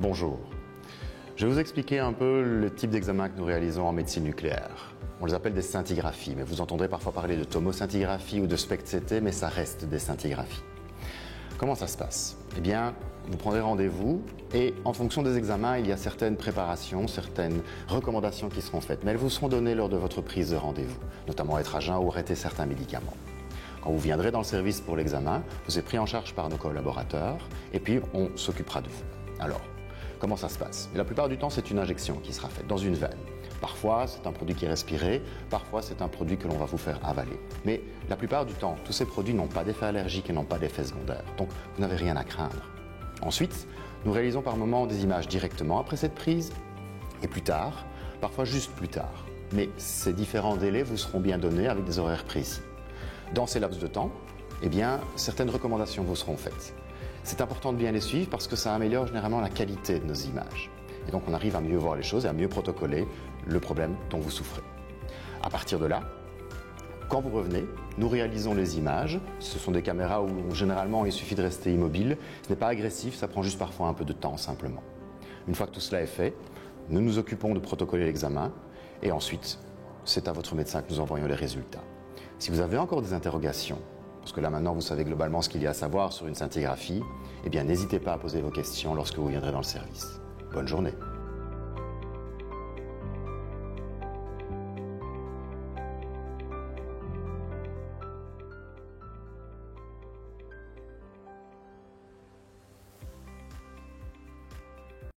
Bonjour. Je vais vous expliquer un peu le type d'examen que nous réalisons en médecine nucléaire. On les appelle des scintigraphies, mais vous entendrez parfois parler de tomoscintigraphie ou de SPECT-CT, mais ça reste des scintigraphies. Comment ça se passe? Eh bien, vous prendrez rendez-vous et en fonction des examens, il y a certaines préparations, certaines recommandations qui seront faites, mais elles vous seront données lors de votre prise de rendez-vous, notamment être à jeun ou arrêter certains médicaments. Quand vous viendrez dans le service pour l'examen, vous êtes pris en charge par nos collaborateurs et puis on s'occupera de vous. Alors, comment ça se passe? La plupart du temps, c'est une injection qui sera faite dans une veine. Parfois, c'est un produit qui est respiré, parfois, c'est un produit que l'on va vous faire avaler. Mais la plupart du temps, tous ces produits n'ont pas d'effet allergique et n'ont pas d'effet secondaire. Donc, vous n'avez rien à craindre. Ensuite, nous réalisons par moments des images directement après cette prise et plus tard, parfois juste plus tard. Mais ces différents délais vous seront bien donnés avec des horaires précis. Dans ces laps de temps, eh bien, certaines recommandations vous seront faites. C'est important de bien les suivre parce que ça améliore généralement la qualité de nos images. Et donc on arrive à mieux voir les choses et à mieux protocoler le problème dont vous souffrez. À partir de là, quand vous revenez, nous réalisons les images. Ce sont des caméras où généralement il suffit de rester immobile. Ce n'est pas agressif, ça prend juste parfois un peu de temps simplement. Une fois que tout cela est fait, nous nous occupons de protocoler l'examen et ensuite, c'est à votre médecin que nous envoyons les résultats. Si vous avez encore des interrogations, parce que là maintenant vous savez globalement ce qu'il y a à savoir sur une scintigraphie, eh bien n'hésitez pas à poser vos questions lorsque vous viendrez dans le service. Bonne journée.